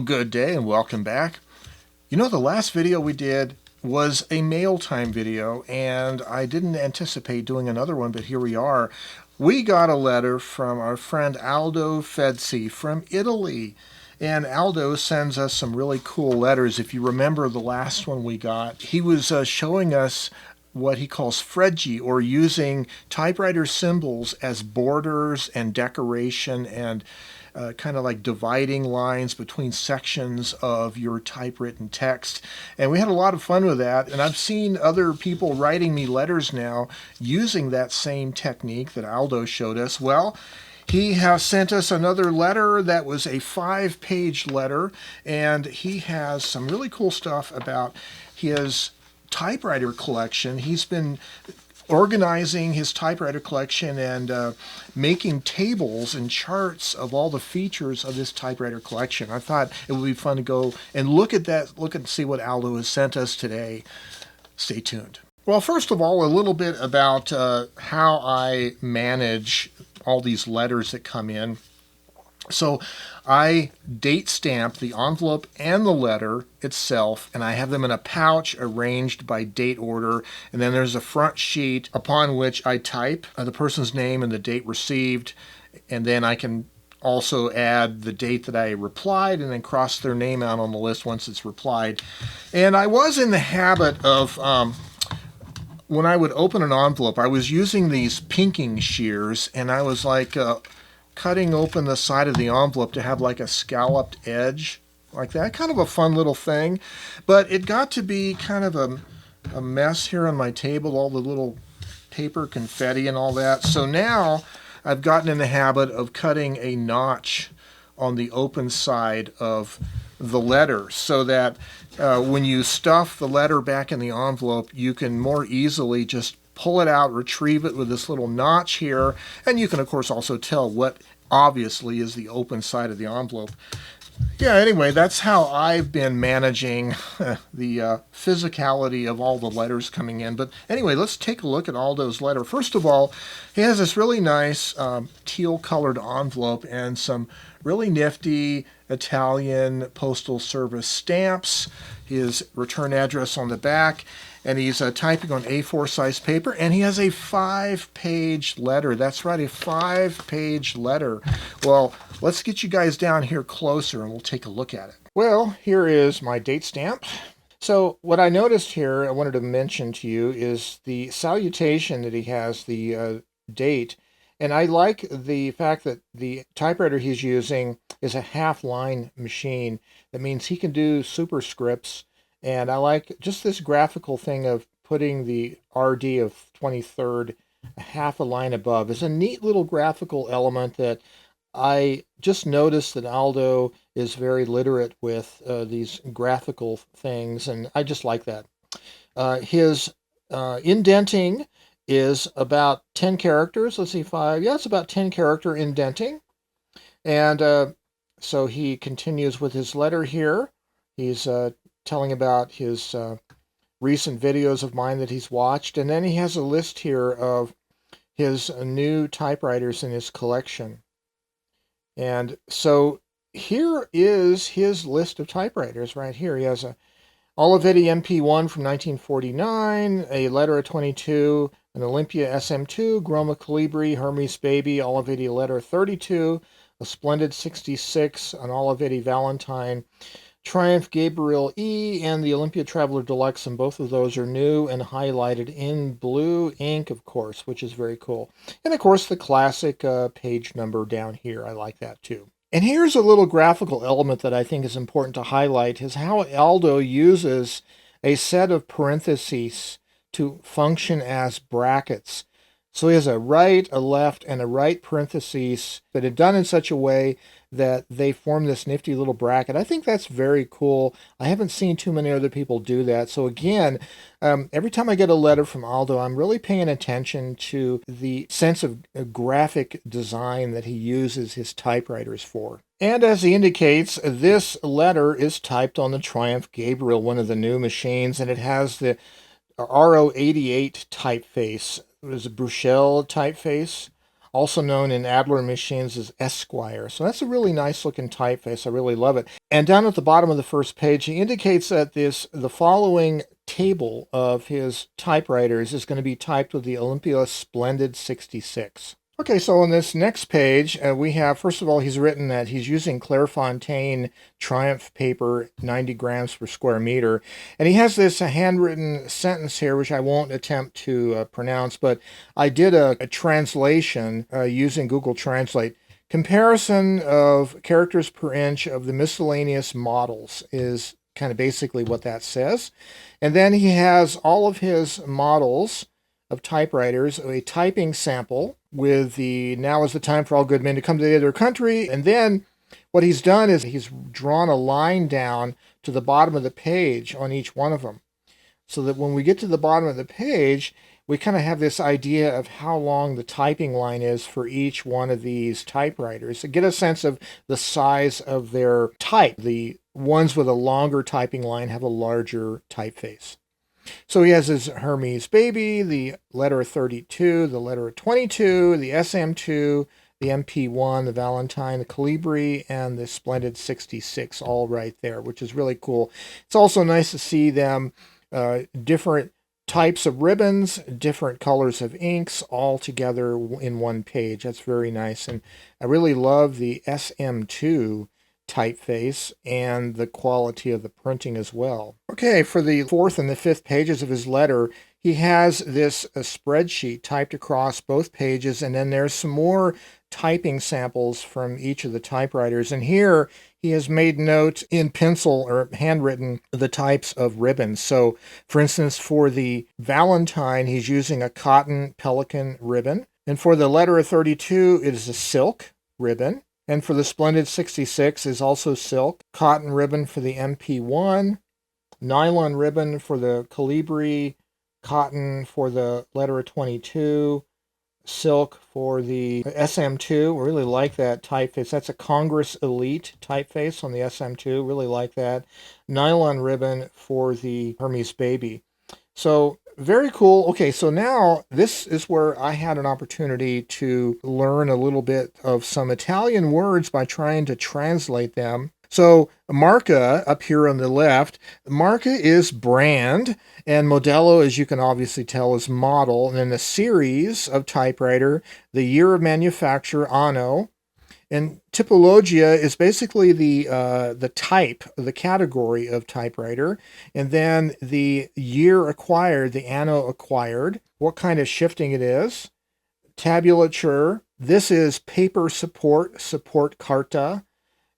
good day and welcome back. You know, the last video we did was a mail time video, and I didn't anticipate doing another one, but here we are. We got a letter from our friend Aldo from Italy. And Aldo sends us some really cool letters. If you remember the last one we got, he was showing us what he calls freggi, or using typewriter symbols as borders and decoration and kind of like dividing lines between sections of your typewritten text. And we had a lot of fun with that. And I've seen other people writing me letters now using that same technique that Aldo showed us. Well, he has sent us another letter that was a 5-page letter, and he has some really cool stuff about his typewriter collection. He's been organizing his typewriter collection and making tables and charts of all the features of this typewriter collection. I thought it would be fun to go and look at that, look and see what Aldo has sent us today. Stay tuned. Well, first of all, a little bit about how I manage all these letters that come in. So I date stamp the envelope and the letter itself, and I have them in a pouch arranged by date order. And then there's a front sheet upon which I type the person's name and the date received. And then I can also add the date that I replied and then cross their name out on the list once it's replied. And I was in the habit of, when I would open an envelope, I was using these pinking shears, and I was like cutting open the side of the envelope to have like a scalloped edge like that. Kind of a fun little thing, but it got to be kind of a mess here on my table, all the little paper confetti and all that. So now I've gotten in the habit of cutting a notch on the open side of the letter so that when you stuff the letter back in the envelope, you can more easily just pull it out, retrieve it with this little notch here, and you can of course also tell what obviously is the open side of the envelope. Yeah, anyway, that's how I've been managing the physicality of all the letters coming in. But anyway, let's take a look at Aldo's letter. First of all, he has this really nice teal-colored envelope and some really nifty Italian Postal Service stamps, his return address on the back, and he's typing on A4 size paper, and he has a 5-page letter. That's right, a 5-page letter. Well, let's get you guys down here closer and we'll take a look at it. Well, here is my date stamp. So what I noticed here, I wanted to mention to you, is the salutation that he has, the date. And I like the fact that the typewriter he's using is a half-line machine. That means he can do superscripts. And I like just this graphical thing of putting the RD of 23rd a half a line above. It's a neat little graphical element that I just noticed that Aldo is very literate with these graphical things, and I just like that. His indenting is about 10 characters. Let's see, 5. Yeah, it's about 10 character indenting. And so he continues with his letter here. He's telling about his recent videos of mine that he's watched. And then he has a list here of his new typewriters in his collection. And so here is his list of typewriters right here. He has a Olivetti MP1 from 1949, a Letter of 22, an Olympia SM2, Groma Calibri, Hermes Baby, Olivetti Letter 32, a Splendid 66, an Olivetti Valentine, Triumph Gabriel E, and the Olympia Traveler Deluxe, and both of those are new and highlighted in blue ink, of course, which is very cool. And of course, the classic page number down here. I like that too. And here's a little graphical element that I think is important to highlight, is how Aldo uses a set of parentheses to function as brackets. So he has a right, a left, and a right parentheses that are done in such a way that they form this nifty little bracket. I think that's very cool. I haven't seen too many other people do that. So again, every time I get a letter from Aldo, I'm really paying attention to the sense of graphic design that he uses his typewriters for. And as he indicates, this letter is typed on the Triumph Gabriel, one of the new machines, and it has the RO88 typeface. It was a Bruchel typeface. also known in Adler machines as Esquire. So that's a really nice looking typeface. I really love it. And down at the bottom of the first page, he indicates that the following table of his typewriters is going to be typed with the Olympia Splendid 66. Okay, so on this next page, we have, first of all, he's written that he's using Clairefontaine Triumph paper, 90 grams per square meter. And he has this handwritten sentence here, which I won't attempt to pronounce, but I did a translation using Google Translate. Comparison of characters per inch of the miscellaneous models is kind of basically what that says. And then he has all of his models of typewriters, a typing sample with the "now is the time for all good men to come to the other country." And then what he's done is he's drawn a line down to the bottom of the page on each one of them, so that when we get to the bottom of the page, we kind of have this idea of how long the typing line is for each one of these typewriters to get a sense of the size of their type. The ones with a longer typing line have a larger typeface. So he has his Hermes baby, the letter 32, the letter 22, the SM2, the MP1, the Valentine, the Calibri, and the Splendid 66 all right there, which is really cool. It's also nice to see them different types of ribbons, different colors of inks, all together in one page. That's very nice. And I really love the SM2 typeface and the quality of the printing as well. Okay, for the fourth and the fifth pages of his letter, he has this spreadsheet typed across both pages, and then there's some more typing samples from each of the typewriters. And here he has made note in pencil or handwritten the types of ribbons. So, for instance, for the Valentine, he's using a cotton pelican ribbon. And for the letter 32, it is a silk ribbon. And for the Splendid 66 is also silk. Cotton ribbon for the MP1. Nylon ribbon for the Calibri. Cotton for the letter 22. Silk for the SM2. Really like that typeface. That's a Congress Elite typeface on the SM2. Really like that. Nylon ribbon for the Hermes Baby. So very cool. Okay, so now this is where I had an opportunity to learn a little bit of some Italian words by trying to translate them. So marca up here on the left, marca is brand, and modello, as you can obviously tell, is model. And then the series of typewriter, the year of manufacture, anno. And typologia is basically the type, the category of typewriter. And then the year acquired, the anno acquired, what kind of shifting it is. Tabulature, this is paper support, support carta.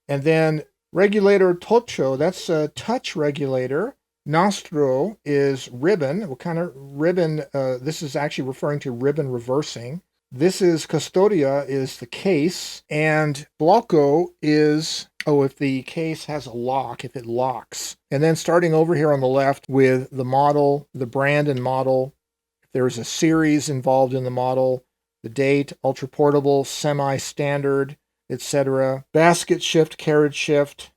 And then regulator toccio, that's a touch regulator. Nastro is ribbon. What kind of ribbon? This is actually referring to ribbon reversing. This is custodia, is the case, and blocco is, if the case has a lock, if it locks. And then starting over here on the left with the model, the brand and model, if there's a series involved in the model, the date, ultra portable, semi-standard, etc. Basket shift, carriage shift,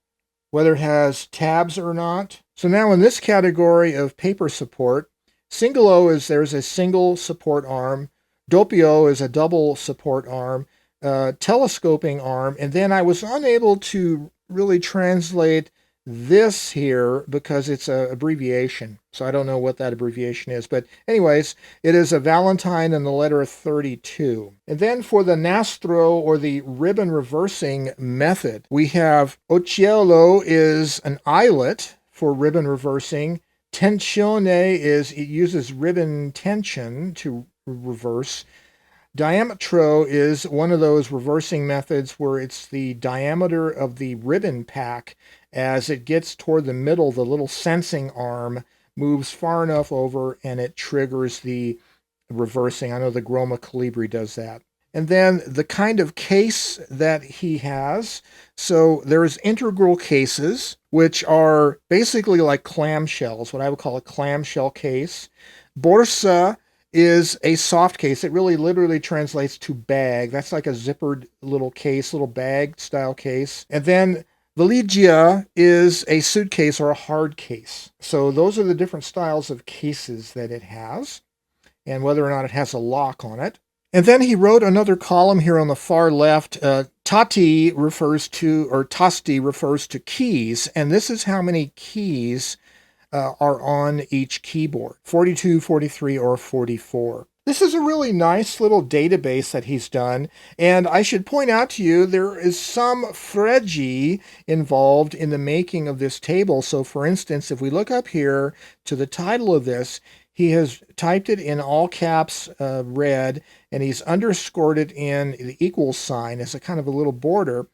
whether it has tabs or not. So now in this category of paper support, singolo is there's a single support arm. Doppio is a double support arm, telescoping arm, and then I was unable to really translate this here because it's an abbreviation. So I don't know what that abbreviation is. But anyways, it is a Valentine and the letter 32. And then for the nastro, or the ribbon reversing method, we have occhiello is an eyelet for ribbon reversing. Tensione is, it uses ribbon tension to reverse. Diametro is one of those reversing methods where it's the diameter of the ribbon pack. As it gets toward the middle, the little sensing arm moves far enough over and it triggers the reversing. I know the Groma Calibri does that. And then the kind of case that he has. So there's integral cases, which are basically like clamshells, what I would call a clamshell case. Borsa is a soft case. It really literally translates to bag. That's like a zippered little case, little bag style case. And then valigia is a suitcase or a hard case. So those are the different styles of cases that it has, and whether or not it has a lock on it. And then he wrote another column here on the far left. Tati refers to, or tasti refers to keys, and this is how many keys are on each keyboard, 42, 43, or 44. This is a really nice little database that he's done, and I should point out to you there is some freggy involved in the making of this table. So for instance, if we look up here to the title of this, he has typed it in all caps red, and he's underscored it in the equal sign as a kind of a little border.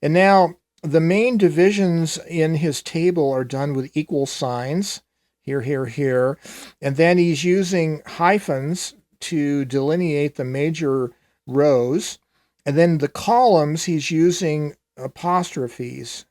And now the main divisions in his table are done with equal signs, here, here, here. And then he's using hyphens to delineate the major rows. And then the columns, he's using apostrophes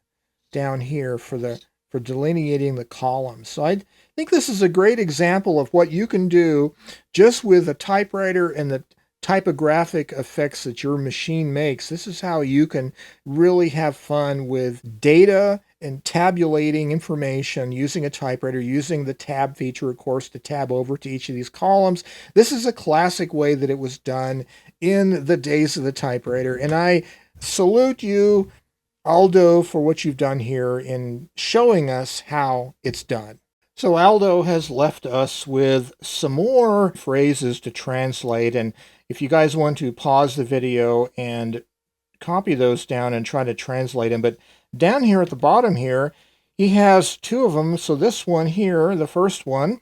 down here for delineating the columns. So I think this is a great example of what you can do just with a typewriter and the typographic effects that your machine makes. This is how you can really have fun with data and tabulating information using a typewriter, using the tab feature, of course, to tab over to each of these columns. This is a classic way that it was done in the days of the typewriter. And I salute you, Aldo, for what you've done here in showing us how it's done. So Aldo has left us with some more phrases to translate, and if you guys want to pause the video and copy those down and try to translate them, but down here at the bottom here, he has two of them. So this one here, the first one,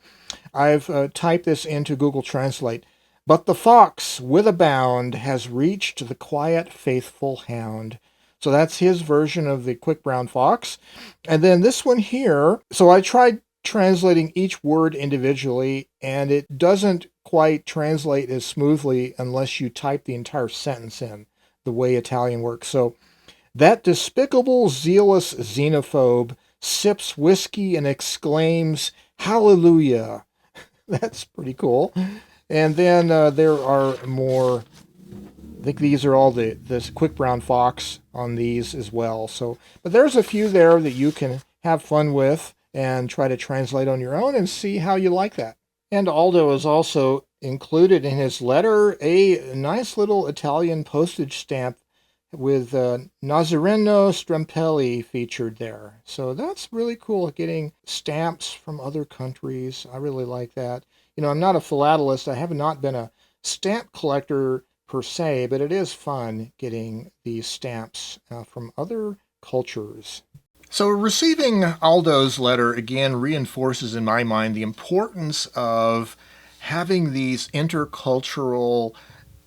I've typed this into Google Translate. But the fox with a bound has reached the quiet, faithful hound. So that's his version of the quick brown fox. And then this one here, so I tried translating each word individually, and it doesn't quite translate as smoothly unless you type the entire sentence in, the way Italian works. So, that despicable, zealous xenophobe sips whiskey and exclaims, "Hallelujah!" That's pretty cool. And then there are more. I think these are all this quick brown fox on these as well. So, but there's a few there that you can have fun with and try to translate on your own and see how you like that. And Aldo has also included in his letter a nice little Italian postage stamp with Nazareno Strampelli featured there. So that's really cool, getting stamps from other countries. I really like that. You know, I'm not a philatelist. I have not been a stamp collector per se, but it is fun getting these stamps from other cultures. So receiving Aldo's letter again reinforces in my mind the importance of having these intercultural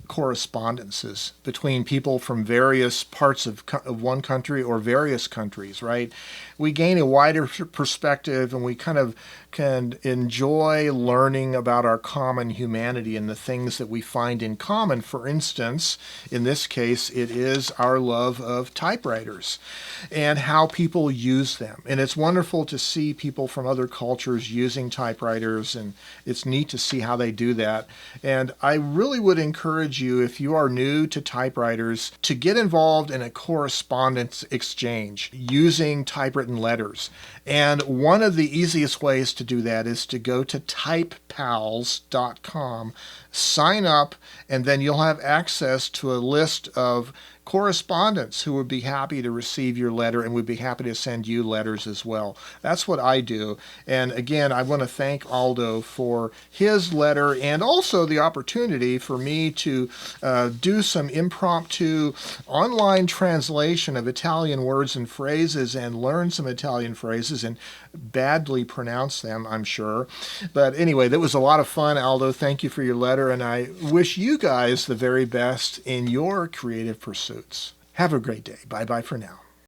correspondences between people from various parts of one country or various countries, right? We gain a wider perspective, and we kind of can enjoy learning about our common humanity and the things that we find in common. For instance, in this case, it is our love of typewriters and how people use them. And it's wonderful to see people from other cultures using typewriters, and it's neat to see how they do that. And I really would encourage you, if you are new to typewriters, to get involved in a correspondence exchange using typewritten letters. And one of the easiest ways to do that is to go to typepals.com, sign up, and then you'll have access to a list of correspondents who would be happy to receive your letter and would be happy to send you letters as well. That's what I do. And again, I want to thank Aldo for his letter and also the opportunity for me to do some impromptu online translation of Italian words and phrases and learn some Italian phrases and badly pronounce them, I'm sure. But anyway, that was a lot of fun, Aldo. Thank you for your letter, and I wish you guys the very best in your creative pursuits. Have a great day. Bye-bye for now.